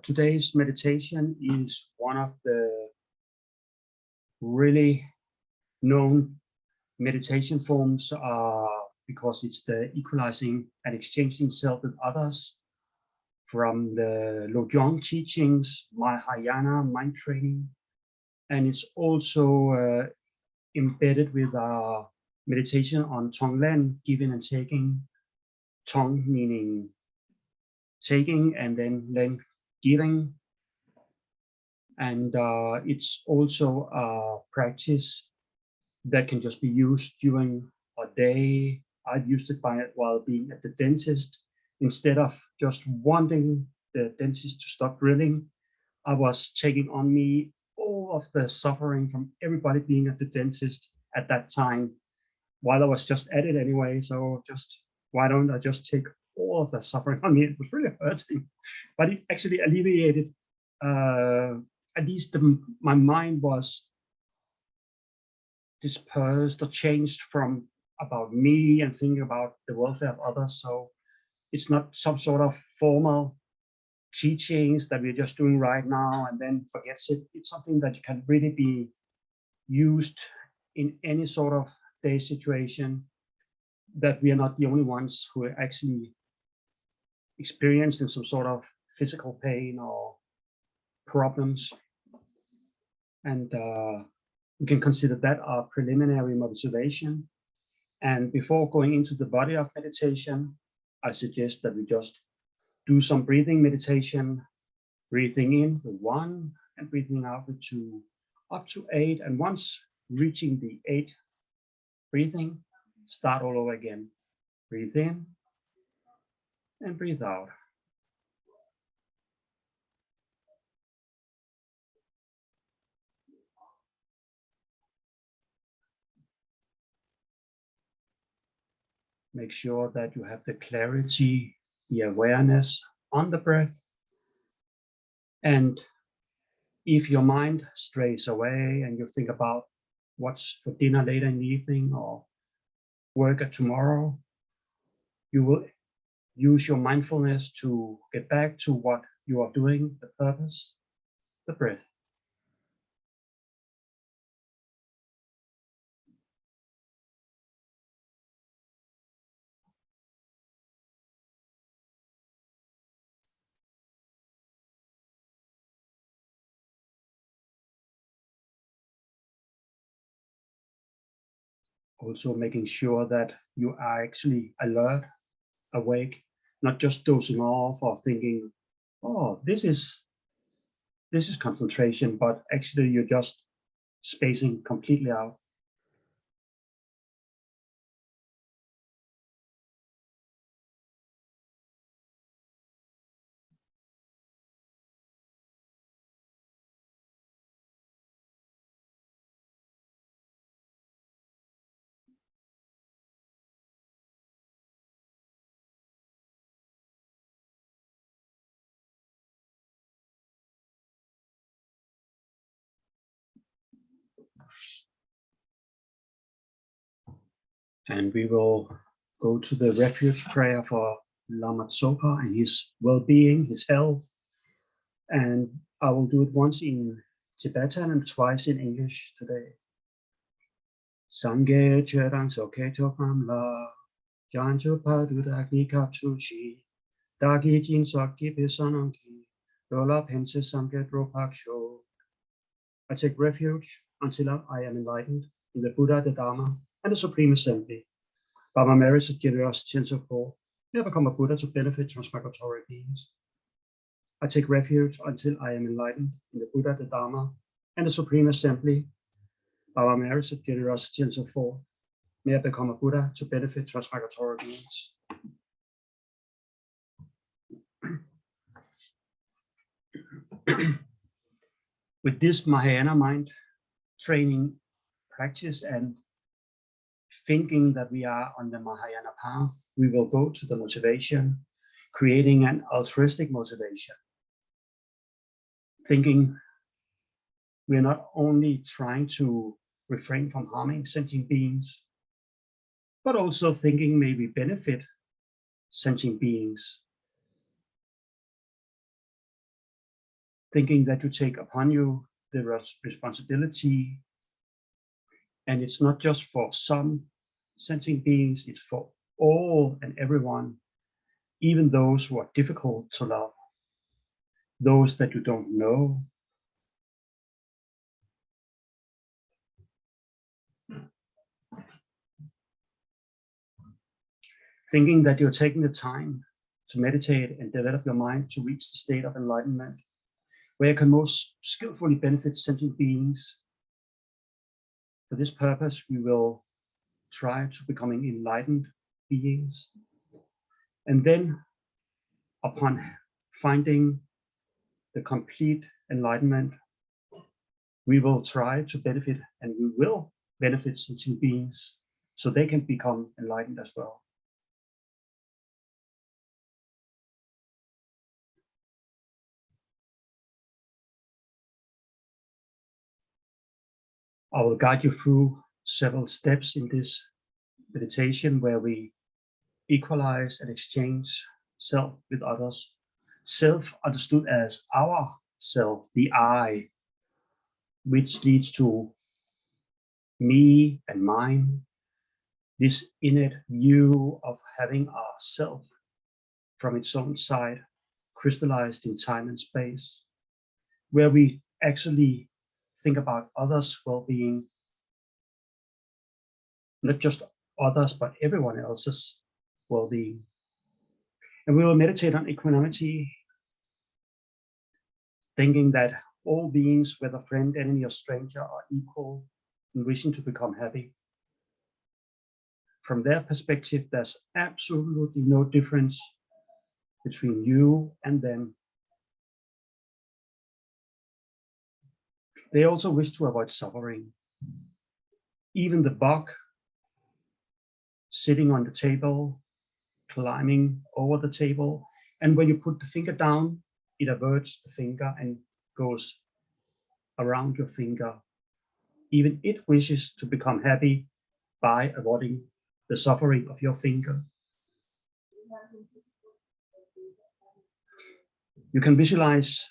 Today's meditation is one of the really known meditation forms because it's the equalizing and exchanging self with others from the Lojong teachings, Mahayana mind training, and it's also embedded with our meditation on Tonglen, giving and taking. Tong meaning taking, and then Len giving. And it's also a practice that can just be used during a day. I've used it while being at the dentist. Instead of just wanting the dentist to stop drilling, I was taking on me all of the suffering from everybody being at the dentist at that time, while I was just at it anyway. So just, why don't I just take all of the suffering on me? It was really hurting, but it actually alleviated. At least my mind was dispersed or changed from about me and thinking about the welfare of others. So it's not some sort of formal teachings that we're just doing right now and then forgets it. It's something that can really be used in any sort of day situation, that we are not the only ones who are actually experiencing some sort of physical pain or problems. And we can consider that our preliminary motivation. And before going into the body of meditation, I suggest that we just do some breathing meditation, breathing in with 1 and breathing out with 2, up to 8. And once reaching the 8 breathing, start all over again. Breathe in and breathe out. Make sure that you have the clarity, the awareness on the breath. And if your mind strays away and you think about what's for dinner later in the evening or work at tomorrow, you will use your mindfulness to get back to what you are doing, the purpose, the breath. Also making sure that you are actually alert, awake, not just dozing off or thinking, oh, this is concentration, but actually you're just spacing completely out. And we will go to the refuge prayer for Lama Tsopa and his well-being, his health. And I will do it once in Tibetan and twice in English today. Sangye cherang soke tokam la, janju padu dagi kapsuchi, dagi jin soki pisananki, rola pense samge dropaksho. I take refuge until I am enlightened in the Buddha, the Dharma, and the Supreme Assembly. By my merits of generosity and so forth, may I become a Buddha to benefit transmigratory beings. I take refuge until I am enlightened in the Buddha, the Dharma, and the Supreme Assembly. By my merits of generosity and so forth, may I become a Buddha to benefit transmigratory beings. With this Mahayana mind training practice and thinking that we are on the Mahayana path, we will go to the motivation, creating an altruistic motivation. Thinking we are not only trying to refrain from harming sentient beings, but also thinking may we benefit sentient beings. thinking that you take upon you the responsibility, and it's not just for some sentient beings, it's for all and everyone, even those who are difficult to love, those that you don't know. Thinking that you're taking the time to meditate and develop your mind to reach the state of enlightenment, where you can most skillfully benefit sentient beings. For this purpose, we will try to becoming enlightened beings. And then, upon finding the complete enlightenment, we will try to benefit, and we will benefit sentient beings so they can become enlightened as well. I will guide you through several steps in this meditation where we equalize and exchange self with others. Self understood as our self, the I, which leads to me and mine, this innate view of having our self from its own side, crystallized in time and space, where we actually think about others' well-being, not just others, but everyone else's well-being. And we will meditate on equanimity, thinking that all beings, whether friend, enemy, or stranger, are equal in wishing to become happy. From their perspective, there's absolutely no difference between you and them. They also wish to avoid suffering. Even the bug sitting on the table, climbing over the table, and when you put the finger down, it averts the finger and goes around your finger. Even it wishes to become happy by avoiding the suffering of your finger. You can visualize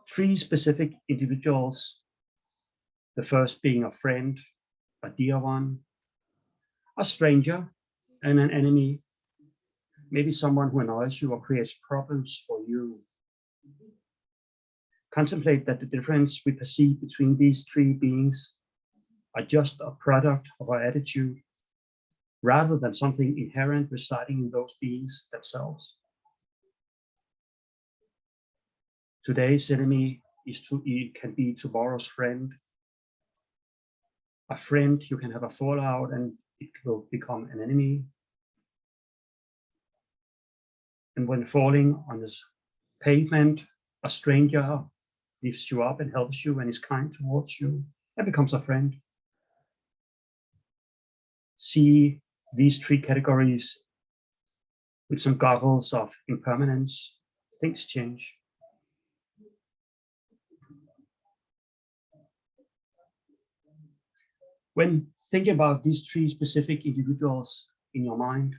3 specific individuals, the first being a friend, a dear one, a stranger, and an enemy, maybe someone who annoys you or creates problems for you. Contemplate that the difference we perceive between these 3 beings are just a product of our attitude, rather than something inherent residing in those beings themselves. Today's enemy can be tomorrow's friend. A friend, you can have a fallout and it will become an enemy. And when falling on this pavement, a stranger lifts you up and helps you and is kind towards you and becomes a friend. See these 3 categories with some goggles of impermanence. Things change. When thinking about these 3 specific individuals in your mind,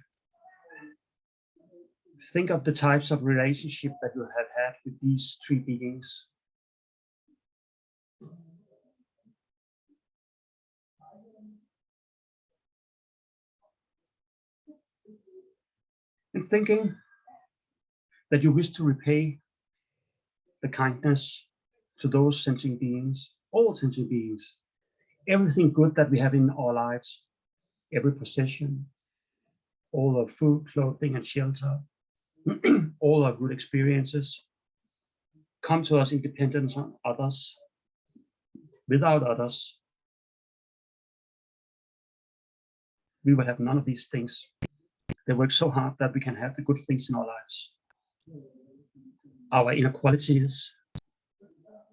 think of the types of relationship that you have had with these 3 beings. And thinking that you wish to repay the kindness to those sentient beings, all sentient beings, everything good that we have in our lives, every possession, all our food, clothing, and shelter, all our good experiences come to us in dependence on others. Without others, we would have none of these things. They work so hard that we can have the good things in our lives. Our inequalities,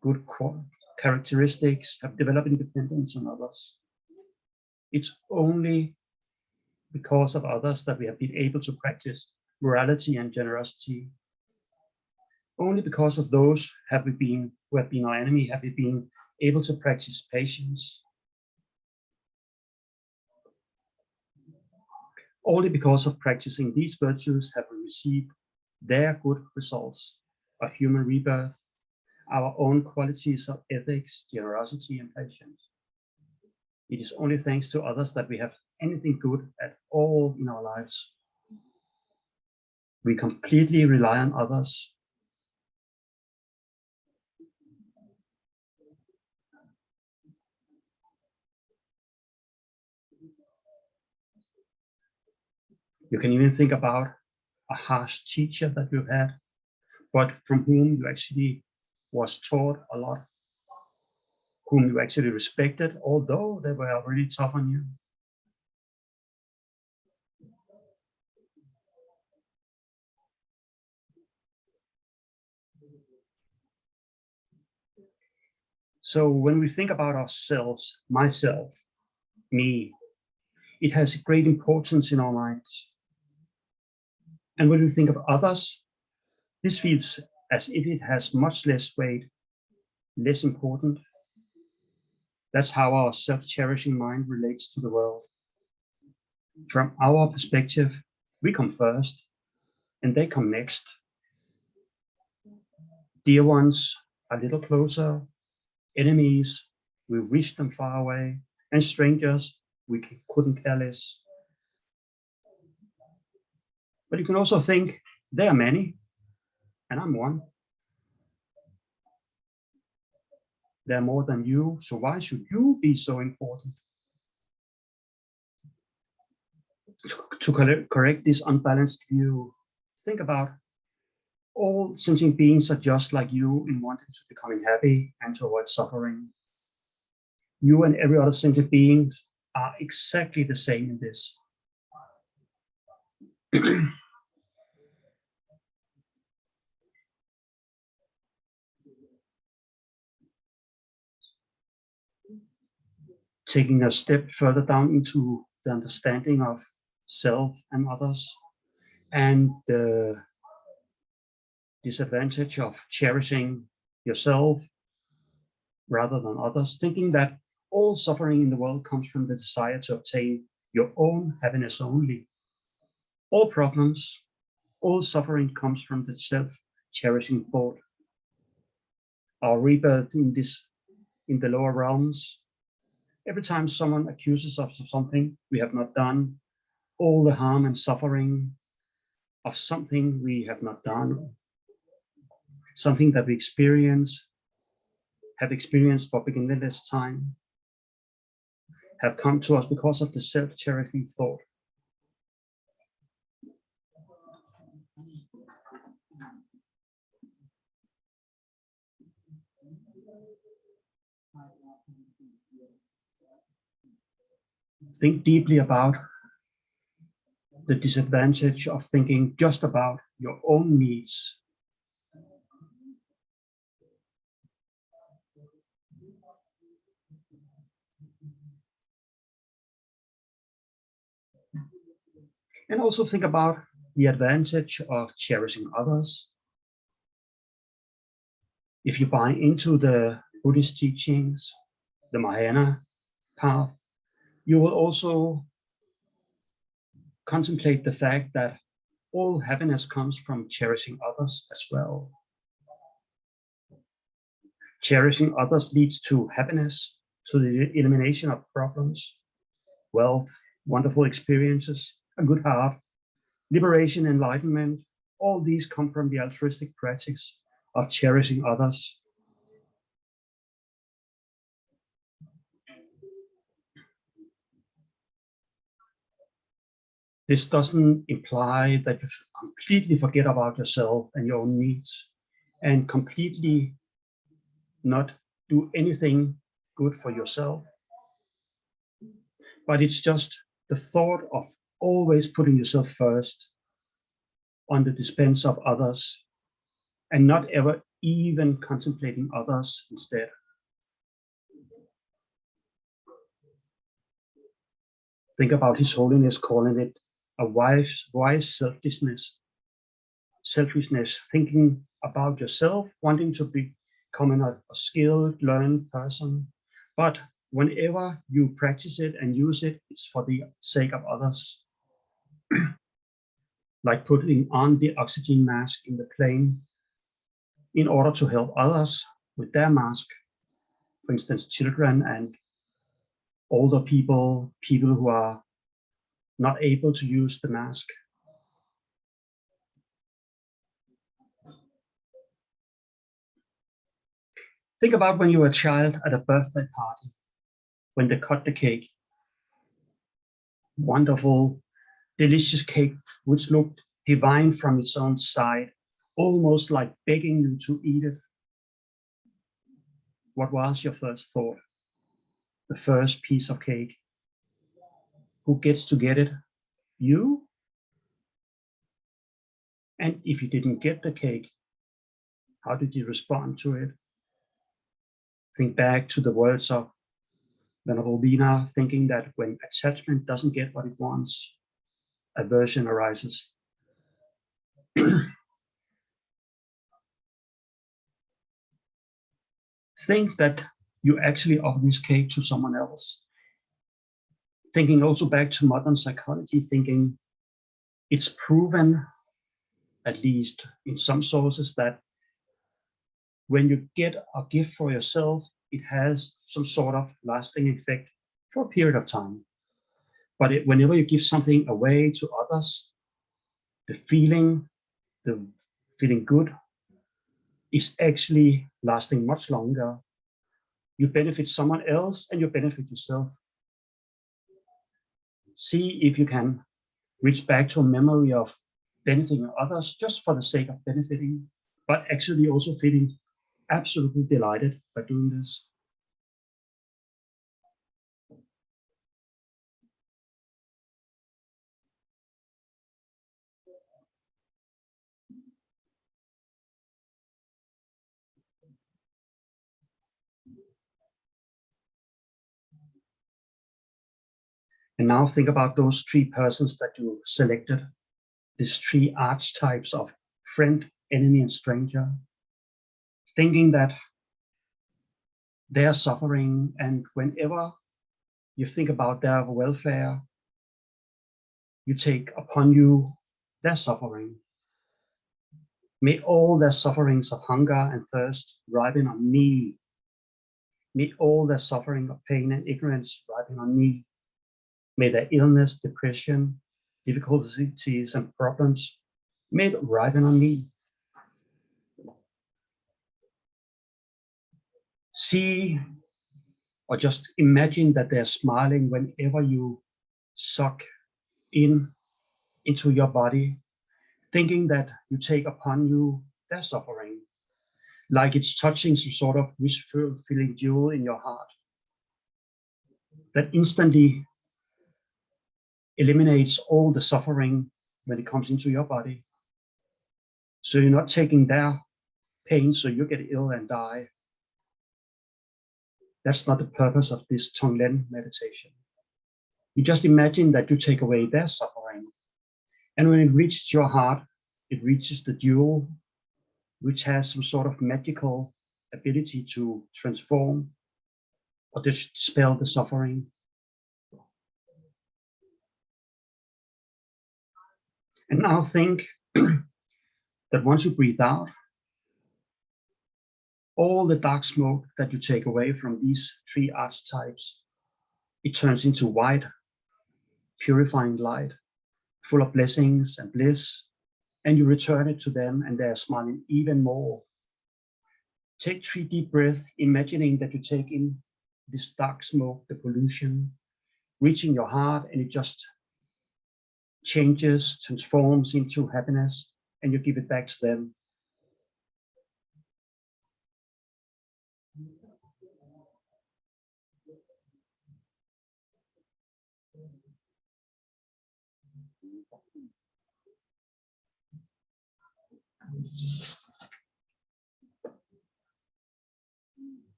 good characteristics have developed independence on others. It's only because of others that we have been able to practice morality and generosity. Only because of those who have been our enemy have we been able to practice patience. Only because of practicing these virtues have we received their good results, a human rebirth, our own qualities of ethics, generosity, and patience. It is only thanks to others that we have anything good at all in our lives. We completely rely on others. You can even think about a harsh teacher that you've had, but from whom you actually was taught a lot, whom you actually respected, although they were really tough on you. So when we think about ourselves, myself, me, it has great importance in our minds. And when we think of others, this feels as if it has much less weight, less important. That's how our self-cherishing mind relates to the world. From our perspective, we come first, and they come next. Dear ones, a little closer. Enemies, we wish them far away. And strangers, we couldn't care less. But you can also think, there are many, and I'm one. There are more than you, so why should you be so important? To correct this unbalanced view, think about all sentient beings are just like you in wanting to become happy and to avoid suffering. You and every other sentient being are exactly the same in this. Taking a step further down into the understanding of self and others, and the disadvantage of cherishing yourself rather than others, thinking that all suffering in the world comes from the desire to obtain your own happiness only. All problems, all suffering comes from the self-cherishing thought. Our rebirth in the lower realms, every time someone accuses us of something we have not done, all the harm and suffering of something we have not done, something that we have experienced for beginningless time, have come to us because of the self-cherishing thought. Think deeply about the disadvantage of thinking just about your own needs. And also think about the advantage of cherishing others. If you buy into the Buddhist teachings, the Mahayana path, you will also contemplate the fact that all happiness comes from cherishing others as well. Cherishing others leads to happiness, to the elimination of problems, wealth, wonderful experiences, a good heart, liberation, enlightenment. All these come from the altruistic practice of cherishing others. This doesn't imply that you should completely forget about yourself and your own needs and completely not do anything good for yourself. But it's just the thought of always putting yourself first on the expense of others and not ever even contemplating others instead. Think about His Holiness calling it a wise selfishness, thinking about yourself, wanting to become a skilled, learned person. But whenever you practice it and use it, it's for the sake of others. Like putting on the oxygen mask in the plane in order to help others, with their mask. For instance, children and older people, people who are not able to use the mask. Think about when you were a child at a birthday party, when they cut the cake. Wonderful, delicious cake, which looked divine from its own side, almost like begging you to eat it. What was your first thought? The first piece of cake. Who gets to get it? You? And if you didn't get the cake, how did you respond to it? Think back to the words of Venerable Vina, thinking that when attachment doesn't get what it wants, aversion arises. Think that you actually offer this cake to someone else. Thinking also back to modern psychology, thinking it's proven, at least in some sources, that when you get a gift for yourself, it has some sort of lasting effect for a period of time. But whenever you give something away to others, the feeling good is actually lasting much longer. You benefit someone else and you benefit yourself. See if you can reach back to a memory of benefiting others just for the sake of benefiting, but actually also feeling absolutely delighted by doing this. And now think about those three persons that you selected, these three archetypes of friend, enemy, and stranger, thinking that they are suffering, and whenever you think about their welfare, you take upon you their suffering. May all their sufferings of hunger and thirst ripen on me. May all their suffering of pain and ignorance ripen on me. May their illness, depression, difficulties, and problems, may it ripen on me. See, or just imagine that they're smiling whenever you suck into your body, thinking that you take upon you their suffering, like it's touching some sort of wish-fulfilling jewel in your heart that instantly eliminates all the suffering when it comes into your body. So you're not taking their pain so you get ill and die. That's not the purpose of this Tonglen meditation. You just imagine that you take away their suffering. And when it reaches your heart, it reaches the jewel, which has some sort of magical ability to transform or to dispel the suffering. And now think that once you breathe out, all the dark smoke that you take away from these three archetypes, it turns into white, purifying light, full of blessings and bliss, and you return it to them and they're smiling even more. Take 3 deep breaths, imagining that you take in this dark smoke, the pollution, reaching your heart, and it just changes, transforms into happiness, and you give it back to them.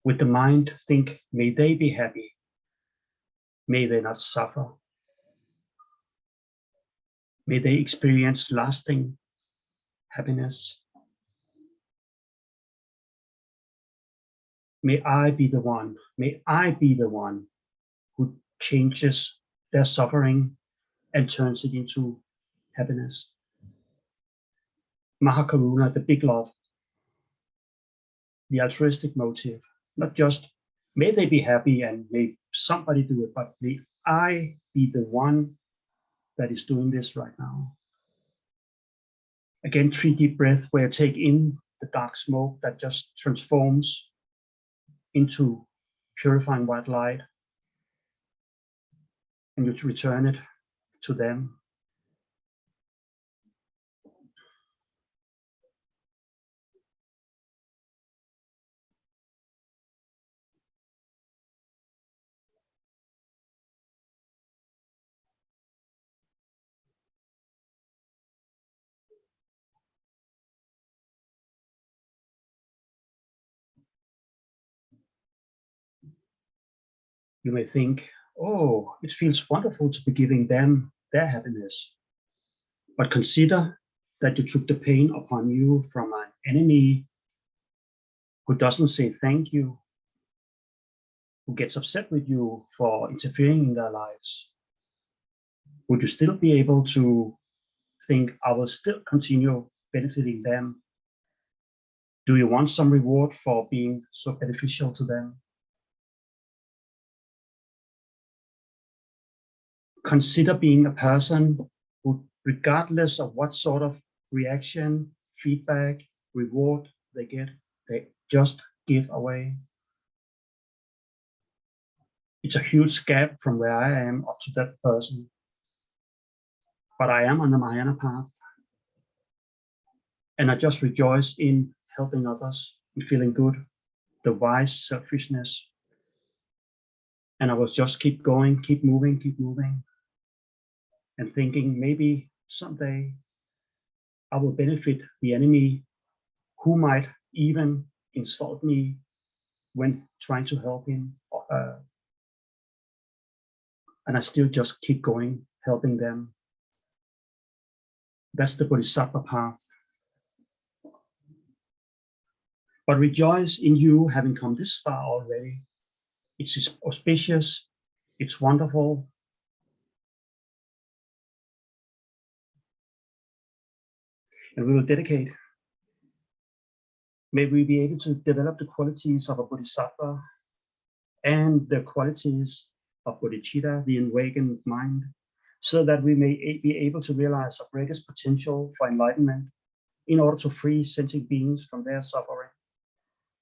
With the mind, think, may they be happy. May they not suffer. May they experience lasting happiness. May I be the one who changes their suffering and turns it into happiness. Mahakaruna, the big love, the altruistic motive, not just may they be happy and may somebody do it, but may I be the one that is doing this right now. Again, 3 deep breaths where you take in the dark smoke that just transforms into purifying white light, and you return it to them. You may think, oh, it feels wonderful to be giving them their happiness. But consider that you took the pain upon you from an enemy who doesn't say thank you, who gets upset with you for interfering in their lives. Would you still be able to think, I will still continue benefiting them? Do you want some reward for being so beneficial to them? Consider being a person who, regardless of what sort of reaction, feedback, reward they get, they just give away. It's a huge gap from where I am up to that person. But I am on the Mahayana path. And I just rejoice in helping others, in feeling good, the wise selfishness. And I will just keep going, keep moving, and thinking maybe someday I will benefit the enemy who might even insult me when trying to help him or her. And I still just keep going, helping them. That's the bodhisattva path. But rejoice in you having come this far already. It's auspicious, it's wonderful. And we will dedicate. May we be able to develop the qualities of a bodhisattva and the qualities of bodhicitta, the awakened mind, so that we may be able to realize our greatest potential for enlightenment in order to free sentient beings from their suffering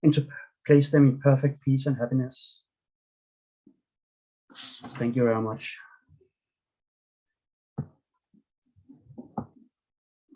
and to place them in perfect peace and happiness. Thank you very much.